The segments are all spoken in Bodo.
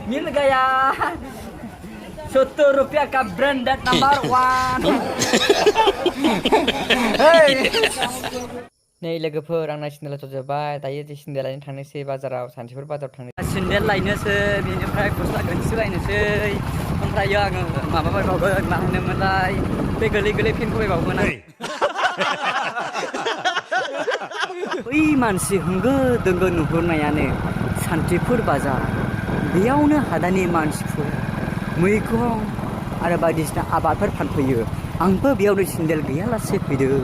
मिल गया 70 रुपया का ब्रांडेड नंबर 1 नै लोगोफोर आंना सेन्देला जोबबाय दायो जे सेन्देल लायनो थांनोसै बाजाराव सानसेफोर बाजाराव थांनो सेन्देल लायनोसै बेनिफ्राय गस्ला गंसे बायनोसै ओमफ्राय आङो माबा बायबावगोन मा होनोमोनलाय बे गोलै पेन्टखौ बायबावगोन आं बै मानसि होंगो दोंगो नुहुरनायानो सान्थिपुर बाजार बेयावनो हादानि मानसिफोर मैगं आरो बायदिसिना आबादफोर फानफैयो आंबो बेयावनो सेन्देल गैयालासे फैदों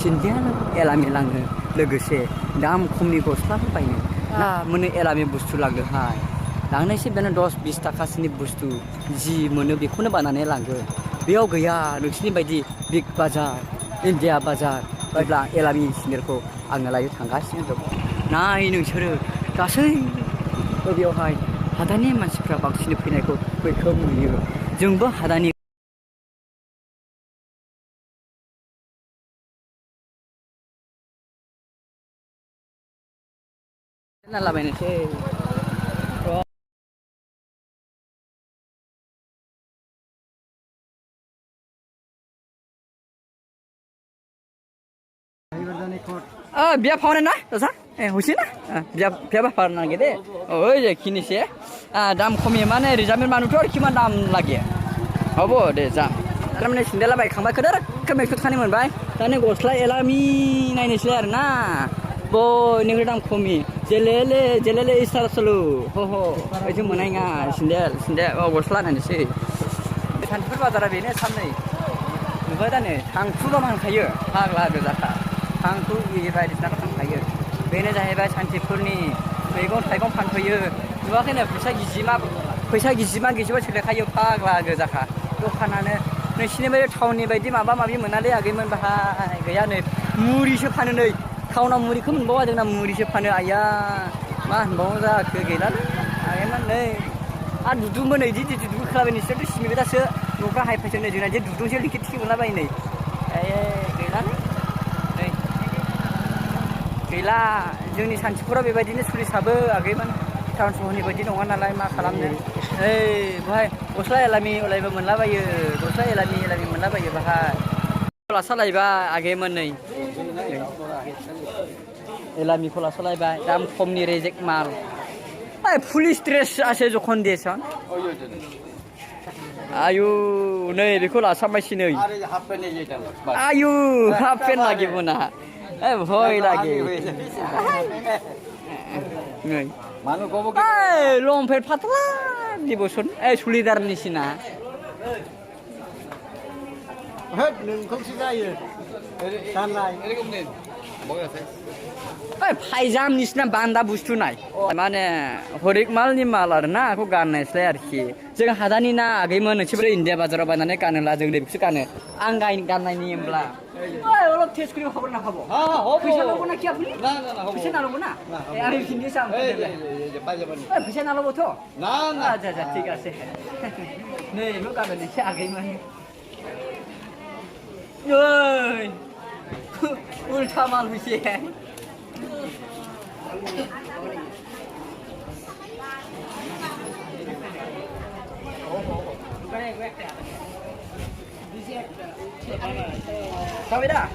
सेन्देल एलामि लांनो लोगोसे दाम खमनि गस्लाफोर बायनो मोनो एलामि बुस्थु लांदोंहाय लांनायसै बेनो 10-20 थाखासोनि बुस्थु जि मोनो बेखौनो बायनानै लांगोन बेयाव गैया नोंसिनि बायदि बिग बाजार इन्डिया बाजार बायब्ला एलामि सेन्देलखौ आङो लायो थांगासिनो दं नाय नोंसोरो गासैबो बेयावहाय हादानि मानसिफ्रा बांसिन फैनायखौ बैखौ नुयो जोंबो हादानि लाबायनोसै biar phone na to sa husin na biar phone na gede oi je kinise dam khomi mane rijamin manu to kiman dam lagi hobo de ja taramane sindela bai khangbai khadar kame ekso thani monbai tane gosla elami nainishla arna boy ningri dam khomi jelele isar sulu ho ho oje monai nga sindel gosla nainise Santipur बाजारा बेनो साननै नुबाय दा नै थांखुबा मानखायो फाग्ला गोजाखा थांखु बायदिसिनाखौ फानखायो बेनो जाहैबाय सान्थिपुरनि मैगं थाइगं फानफैयो नुवाखैनो फैसा गिजिमा गिजिबा सोलिखायो फाग्ला गोजाखा दखानानो नोंसिनि बायदि टाउननि बायदि माबा माबि मोनालै आगैमोन बाहाय गैया नै मुरिसो फानो नै टाउनाव मुरिखौ मोनबावा जोंना मुरिसो फानो आया मा होनबावो जाखो गैलालै आगैमोन नै आरो दुदुंबो नै इदि दुदुं खोलाबाय नोंसोरथ' सिमिबाय दासो न'फ्रा हायफायसो नै जोंना जे दुदुंसो लिखि थिखि मोनलाबायो नै गैलालै नै गैला जोंनि सान्थिपुराव बेबायदिनो सोलिसाबो आगैमोन टाउन सहरनि बायदि नङा नालाय मा खालामनो बहाय गस्ला एलामि अलायबो मोनलाबायो गस्ला एलामि मोनलाबायो बाहाय गला सालायबा आगैमोन नै एलामिखौ लासालायबाय दाम खमनि रेजेक माल पुलिस ड्रेस আছে যখন দিয়েছন आयु नै बेखौ लासाबायसै नै आयु हाफ पेन्ट লাগিব ना ভয় লাগে नै মানুহ কব কি লংপেন্ট ফাতলা দিবছন সুলিদার নিছিনা হেড नोंखौसो जायो साननाय एरকম নেই फायजाम निसिना बान्दा बुस्थु नाय माने हरिक मालनि माल आरोना बेखौ गाननायसलाय आरोखि जों हादानि ना आगैमोन नोंसोर इन्डिया बाजाराव बायनानै गानोला जों बेखौसो गानो आं गाननायनि होमब्ला অলপ টেস্ট কৰি খবৰ নাখাব পইচা ল'ব না কি আপুনি পইচা নাল'ব না আমি কিনি চাম পইচা নাল'বতো না আচ্ছা ঠিক আছে नै बेखौ गाननायसै आगैमोन ओइ उल्टा माल फैसे Sampai dah.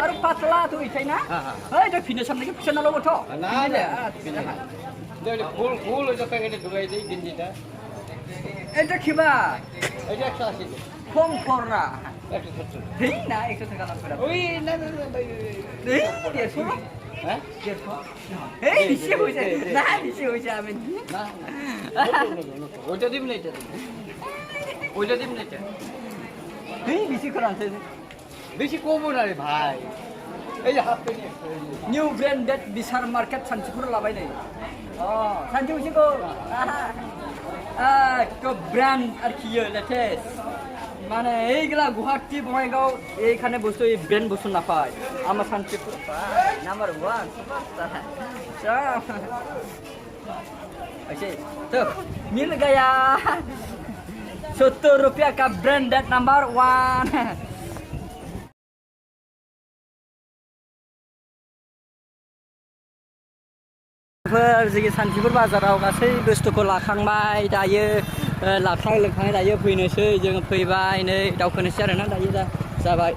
Aduh patla tuh ikannya. Hei, dah pindah sampai ke sana lo betul. Nah, dah full aja pengen dua ini gini dah. Itu kiba. Itu ekstra Komporna. Hei, nah ekstra segala macam. Oi, nah. Hei, dia semua. Hah? Dia semua. Hei, bisa hujan. Nah, bisa hujan. Nah. Udah di menit. Hei, bisa kurang sih. Bisa komun ada bhai. New branded besar market Santipur लाबाय नै सानथिपुरखौ तो ब्रांड आरोखि लेटेस्ट माने এইগুলা গুৱাহাটী বঙাইগাঁও এইখানে বস্তু এই ব্র্যান্ড বস্তু নাপায় আমার শান্তিপুর নাম্বার 1 सुपरस्टार तो मिल गया 70 रुपया का ब्रांडेड नंबर 1 लोगोफोर जोंनि सान्थिपुर बाजाराव गासै बुस्थुखौ लाखांबाय दायो लाखां लोंखां दायो फैनोसै जोङो फैबाय नै दावखोनोसै आरोना दायो दा जाबाय